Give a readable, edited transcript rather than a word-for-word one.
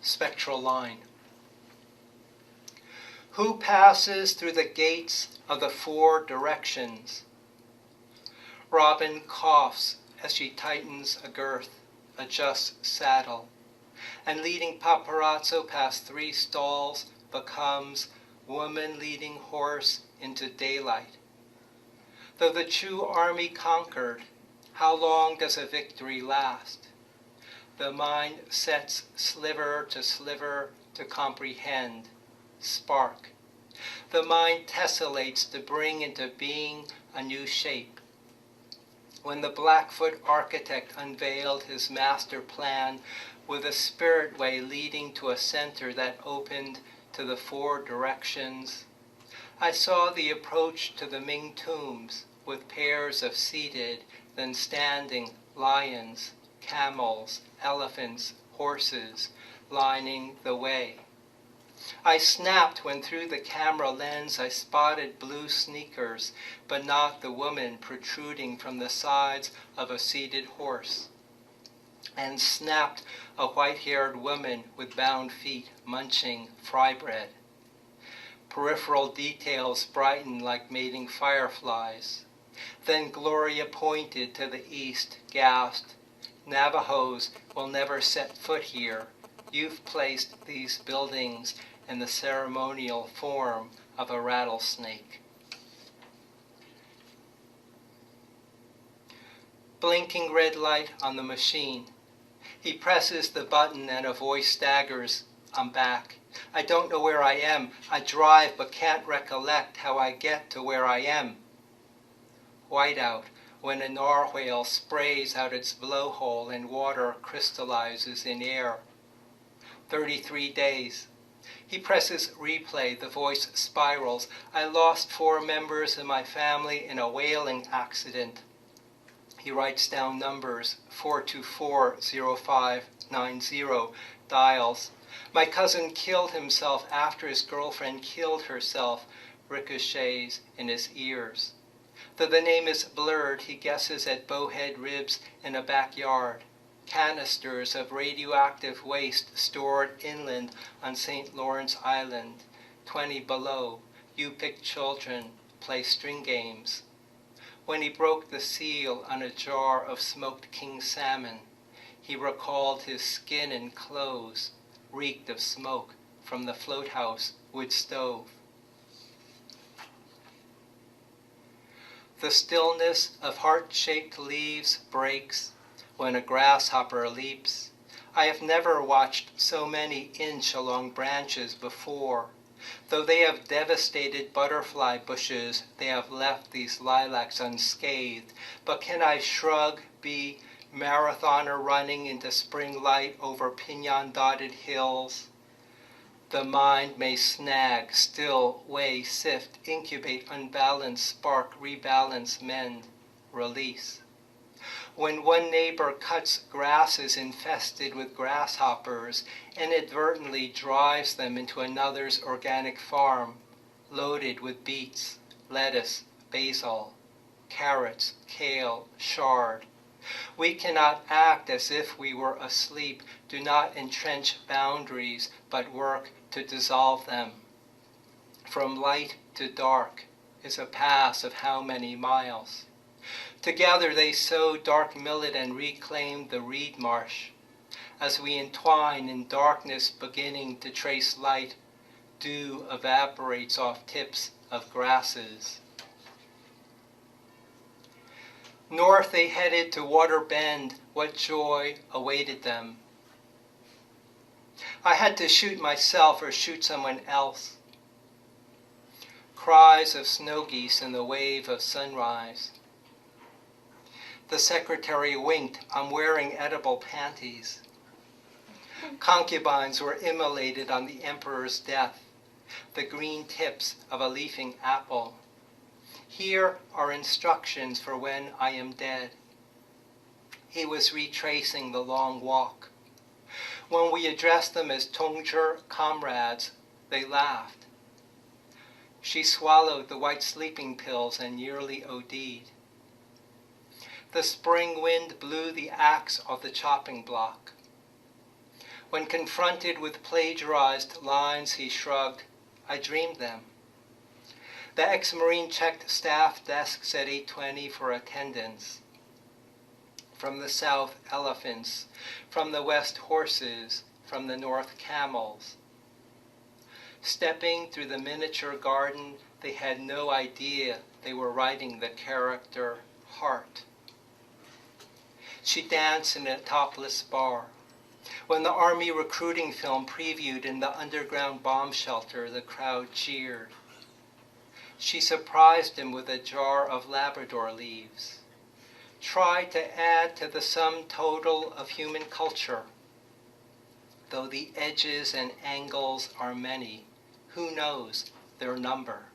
spectral line. Who passes through the gates of the four directions? Robin coughs as she tightens a girth, adjusts saddle, and leading paparazzo past 3 stalls becomes woman leading horse into daylight. Though the true army conquered, how long does a victory last? The mind sets sliver to comprehend, spark. The mind tessellates to bring into being a new shape. When the Blackfoot architect unveiled his master plan with a spirit way leading to a center that opened to the 4 directions, I saw the approach to the Ming tombs with pairs of seated, then standing lions, camels, elephants, horses lining the way. I snapped when through the camera lens I spotted blue sneakers, but not the woman protruding from the sides of a seated horse, and snapped a white-haired woman with bound feet munching fry bread. Peripheral details brightened like mating fireflies. Then Gloria pointed to the east, gasped, "Navajos will never set foot here. You've placed these buildings in the ceremonial form of a rattlesnake." Blinking red light on the machine. He presses the button and a voice staggers, "I'm back. I don't know where I am. I drive but can't recollect how I get to where I am." Whiteout when a narwhal sprays out its blowhole and water crystallizes in air. 33 days. He presses replay, the voice spirals. "I lost 4 members of my family in a whaling accident." He writes down numbers, 4240590, dials. "My cousin killed himself after his girlfriend killed herself," ricochets in his ears. Though the name is blurred, he guesses at bowhead ribs in a backyard, canisters of radioactive waste stored inland on St. Lawrence Island, 20 below, Yupik children play string games. When he broke the seal on a jar of smoked king salmon, he recalled his skin and clothes reeked of smoke from the float house wood stove. The stillness of heart-shaped leaves breaks when a grasshopper leaps. I have never watched so many inch along branches before. Though they have devastated butterfly bushes, they have left these lilacs unscathed. But can I shrug, be marathoner running into spring light over pinyon-dotted hills? The mind may snag, still, weigh, sift, incubate, unbalance, spark, rebalance, mend, release. When one neighbor cuts grasses infested with grasshoppers, inadvertently drives them into another's organic farm, loaded with beets, lettuce, basil, carrots, kale, chard. We cannot act as if we were asleep, do not entrench boundaries, but work to dissolve them. From light to dark is a pass of how many miles? Together they sow dark millet and reclaim the reed marsh. As we entwine in darkness beginning to trace light, dew evaporates off tips of grasses. North they headed to Water Bend. What joy awaited them. I had to shoot myself or shoot someone else. Cries of snow geese in the wave of sunrise. The secretary winked, "I'm wearing edible panties." Concubines were immolated on the emperor's death, the green tips of a leafing apple. Here are instructions for when I am dead. He was retracing the long walk. When we addressed them as Tongzher comrades, they laughed. She swallowed the white sleeping pills and nearly OD'd. The spring wind blew the axe off the chopping block. When confronted with plagiarized lines, he shrugged, "I dreamed them." The ex-Marine checked staff desks at 8:20 for attendance. From the south, elephants. From the west, horses. From the north, camels. Stepping through the miniature garden, they had no idea they were writing the character Heart. She danced in a topless bar. When the Army recruiting film previewed in the underground bomb shelter, the crowd cheered. She surprised him with a jar of Labrador leaves. Try to add to the sum total of human culture. Though the edges and angles are many, who knows their number?